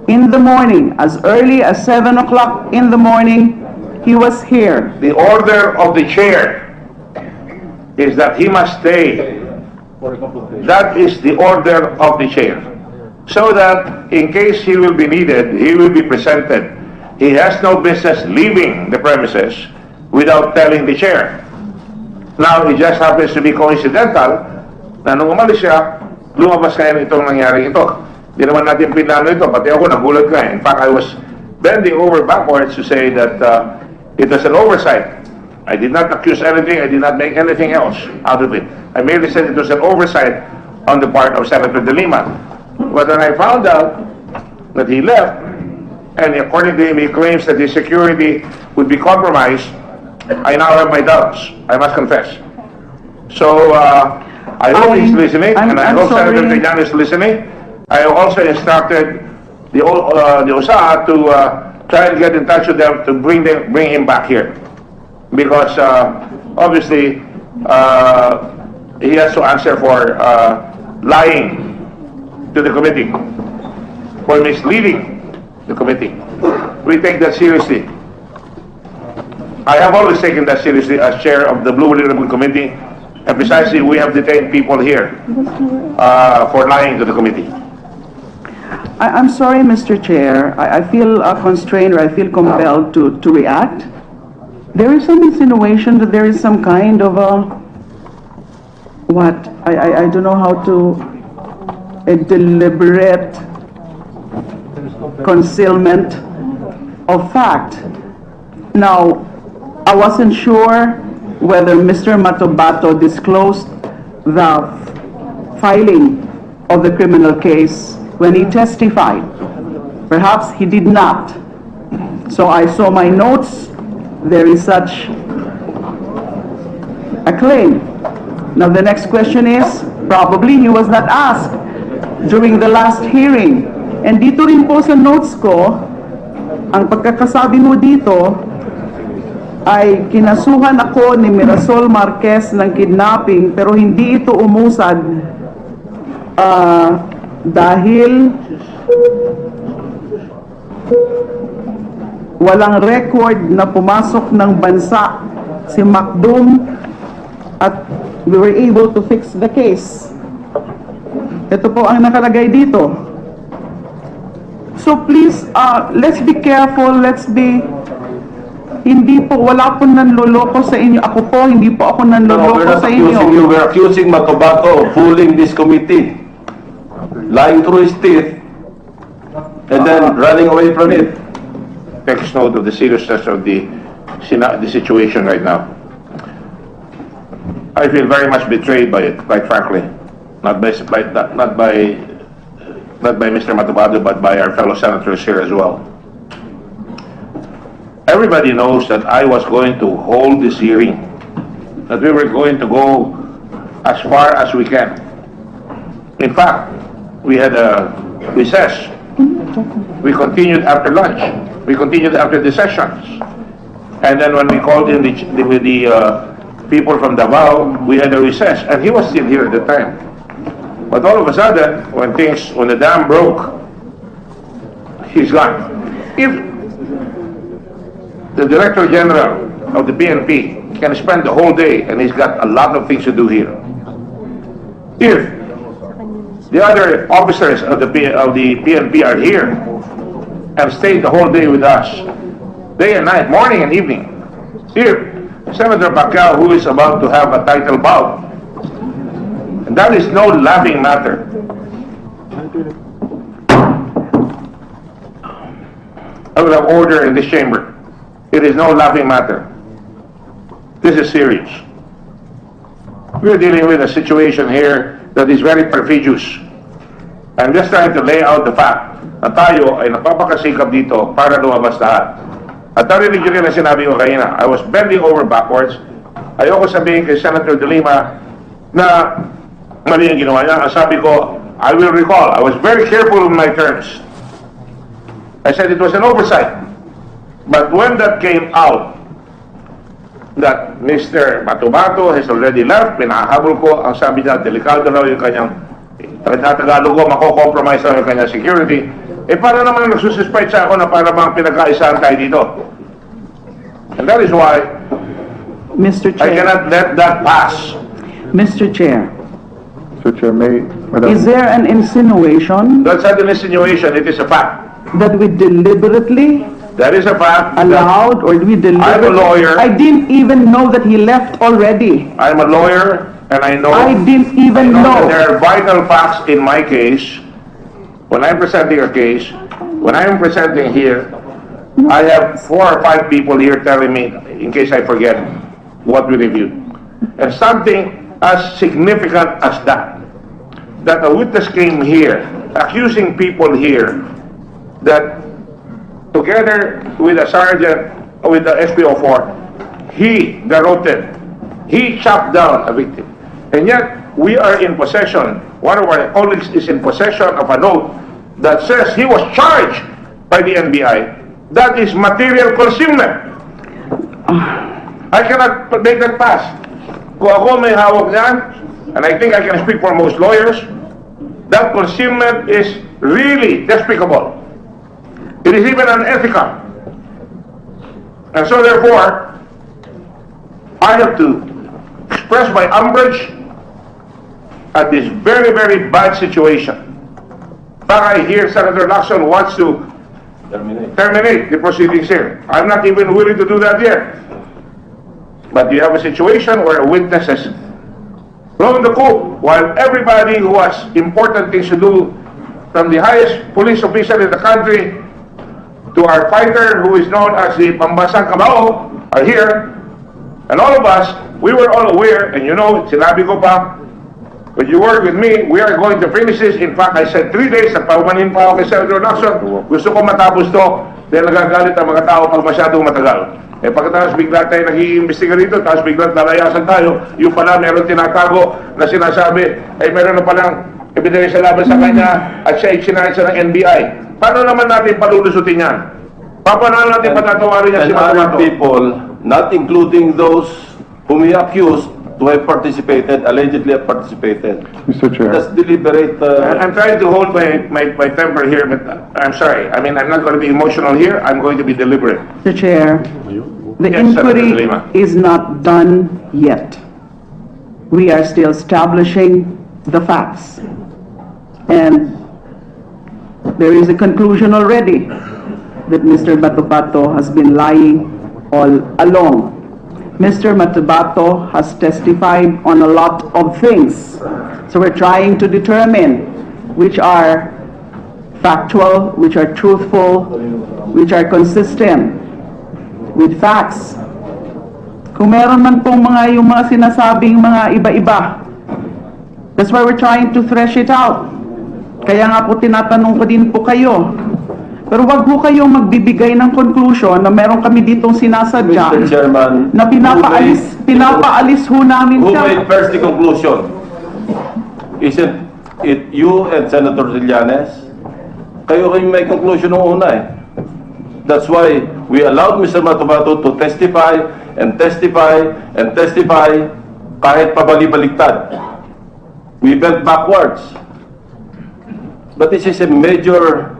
in the morning, as early as 7 o'clock in the morning, he was here. The order of the chair is that he must stay. That is the order of the chair. So that in case he will be needed, he will be presented. He has no business leaving the premises without telling the chair. Now, it just happens to be coincidental na nung umalis siya, lumabas kaya itong nangyari ito. Hindi naman natin pinano ito, pati ako nagulat ka. In fact, I was bending over backwards to say that it was an oversight. I did not accuse anything, I did not make anything else out of it. I merely said it was an oversight on the part of Senator De Lima. But when I found out that he left, and according to him, he claims that his security would be compromised, I now have my doubts, I must confess. So, I hope he's listening, and I hope Senator Trillan is listening. I also instructed the OSA to try and get in touch with them to bring him back here. Because, obviously, he has to answer for lying to the committee, for misleading the committee. We take that seriously. I have always taken that seriously as chair of the Blue Ribbon Committee, and precisely we have detained people here for lying to the committee. I'm sorry, Mr. Chair. I feel constrained, or I feel compelled to react. There is some insinuation that there is some kind of I don't know how to, a deliberate concealment of fact. Now, I wasn't sure whether Mr. Matobato disclosed the filing of the criminal case when he testified. Perhaps he did not. So I saw my notes. There is such a claim. Now the next question is, probably he was not asked during the last hearing. And dito rin po sa notes ko, ang pagkakasabi mo dito ay kinasuhan ako ni Mirasol Marquez ng kidnapping, pero hindi ito umusad dahil walang record na pumasok ng bansa si Macdum at we were able to fix the case. Ito po ang nakalagay dito. So please, let's be careful, hindi po, wala po nanloloko sa inyo. Ako po, hindi po ako nanloloko sa inyo. We're accusing Matobato of fooling this committee, lying through his teeth, and then running away from it. Takes note of the seriousness of the situation right now. I feel very much betrayed by it, quite frankly. Not by Mr. Matobato, but by our fellow senators here as well. Everybody knows that I was going to hold this hearing, that we were going to go as far as we can. In fact, we had a recess. We continued after lunch. We continued after the sessions. And then when we called in the people from Davao, we had a recess. And he was still here at the time. But all of a sudden, when the dam broke, he's gone. If the Director General of the PNP can spend the whole day, and he's got a lot of things to do here, if the other officers of the PNP are here and stayed the whole day with us, day and night, morning and evening, if Senator Pacquiao, who is about to have a title bout, and that is no laughing matter. I will have order in this chamber. It is no laughing matter. This is serious. We are dealing with a situation here that is very perfidious. I'm just trying to lay out the fact na tayo ay napapakasikap dito para lumabas lahat. At narinig nyo rin na sinabi ko kanina, I was bending over backwards. Ayoko sabihin kay Senator De Lima na mali ang ginawa niya. Sabi ko, I will recall. I was very careful in my terms. I said it was an oversight. But when that came out, that Mr. Matobato has already left, pinahabol ko, ang sabi niya, delikado na yung kanyang, Tagalog ko, mako-compromise na yung kanyang security. paano naman nagsususpect sa ako na para bang pinagkaisahan tayo dito? And that is why Mr. I Chair, cannot let that pass. Mr. Chair, Mr. Chair, Madam. is there an insinuation That's not an insinuation, it is a fact. that we deliberately That is a fact. allowed, or we deliberately? I'm a lawyer. I didn't even know that he left already. I'm a lawyer, and I know, I didn't even that know. there are vital facts in my case. When I'm presenting a case, when I'm presenting here, I have 4 or 5 people here telling me, in case I forget what we reviewed. And something as significant as that a witness came here, accusing people here, that together with a sergeant, with the SPO4, he garroted, he chopped down a victim. And yet, we are in possession, one of our colleagues is in possession of a note that says he was charged by the NBI. That is material concealment. I cannot make that pass. Kung ako may hawak niyan, and I think I can speak for most lawyers, that concealment is really despicable. It is even unethical. And so therefore, I have to express my umbrage at this very, very bad situation. Baka I hear Senator Lacson wants to terminate the proceedings here. I'm not even willing to do that yet. But you have a situation where a witness has blown the coop while everybody who has important things to do, from the highest police official in the country to our fighter who is known as the Pambasang Kamao, are here. And all of us, we were all aware, and you know, sinabi ko pa, when you work with me, we are going to finish this. In fact, I said 3 days, nagpaumanin pa ako kay Senator Lacson. Gusto ko matapos to, dahil nagagalit ang mga tao pag masyadong matagal. Pagkatapos bigla tayo nag-iimbestiga rito, tapos bigla lalayasan tayo, yung pala meron tinatago na sinasabi, ay meron na palang ebidensya laban sa kanya at siya ay sinahit ng NBI. Paano naman natin palulusutin yan? Paano natin patatawarin yan si And other Matobato? people, not including those whom he accused to have participated, allegedly have participated. Mr. Chair. That's deliberate. I'm trying to hold my temper here, but I'm sorry. I mean, I'm not going to be emotional here. I'm going to be deliberate. Mr. Chair, the Yes, Senator inquiry Lima. is not done yet. We are still establishing the facts. And there is a conclusion already that Mr. Matobato has been lying all along. Mr. Matobato has testified on a lot of things. So we're trying to determine which are factual, which are truthful, which are consistent with facts. Kung meron man pong yung mga sinasabing mga iba-iba, that's why we're trying to thresh it out. Kaya nga po tinatanong ko din po kayo. Pero wag ho kayong magbibigay ng conclusion na meron kami ditong sinasadya Mr. Chairman, na pinapaalis ho namin who siya. made first the conclusion? Isn't it you and Senator Trillanes? Kayo may conclusion ng una eh. That's why we allowed Mr. Matobato to testify and testify and testify kahit pabali-baliktad. We went backwards. But this is a major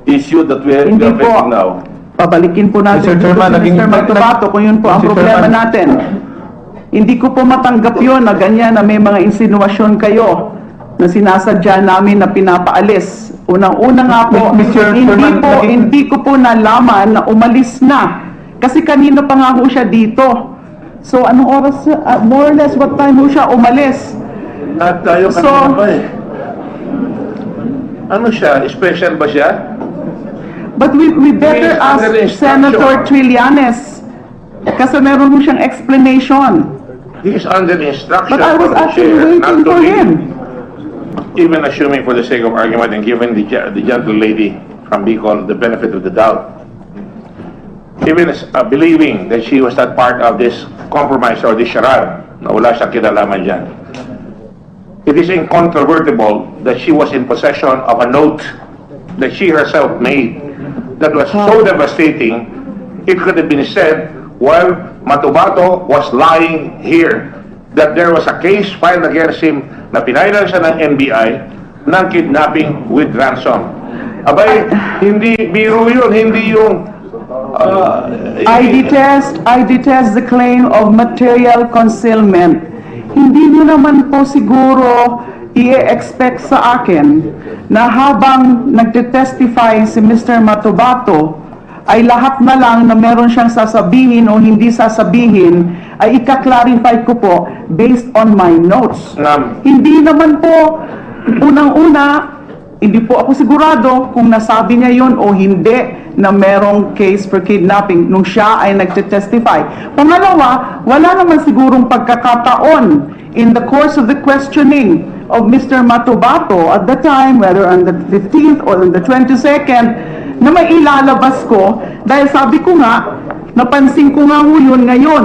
issue that we are Hindi po. facing now. Pabalikin po natin Mr. Chairman, si Mr. Matobato kung yun po ang Mr. problema Chairman. natin. Hindi ko po matanggap yun na ganyan na may mga insinuasyon kayo na sinasadya namin na pinapaalis. Unang-una nga po, Mr. Chairman, hindi ko po nalaman na umalis na. Kasi kanino pa nga ho siya dito. So anong oras, more or less what time ho siya umalis? At tayo So- kanina pa eh. Ano siya? Special ba siya? But we better Please, under the ask instruction. Senator Trillanes. Kasi meron mo siyang explanation. He is under the instruction But I was from the actually chair not waiting to for leave. him. Even assuming for the sake of argument and giving the gentle lady from Bicol the benefit of the doubt, even believing that she was not part of this compromise or this charade, na wala siyang kinalaman dyan, it is incontrovertible that she was in possession of a note that she herself made that was so devastating, it could have been said while Matobato was lying here that there was a case filed against him na pinailan siya ng NBI ng kidnapping with ransom. Abay, hindi biro yun, hindi yung... I detest the claim of material concealment. Hindi niyo naman po siguro i-expect sa akin na habang nagte-testify si Mr. Matobato, ay lahat na lang na meron siyang sasabihin o hindi sasabihin ay ika-clarify ko po based on my notes. Hindi naman po, unang-una, hindi po ako sigurado kung nasabi niya yon o hindi na merong case for kidnapping nung siya ay nagte-testify. Pangalawa, wala naman sigurong pagkakataon in the course of the questioning of Mr. Matobato at the time, whether on the 15th or on the 22nd, na may ilalabas ko dahil sabi ko nga, napansin ko nga yun ngayon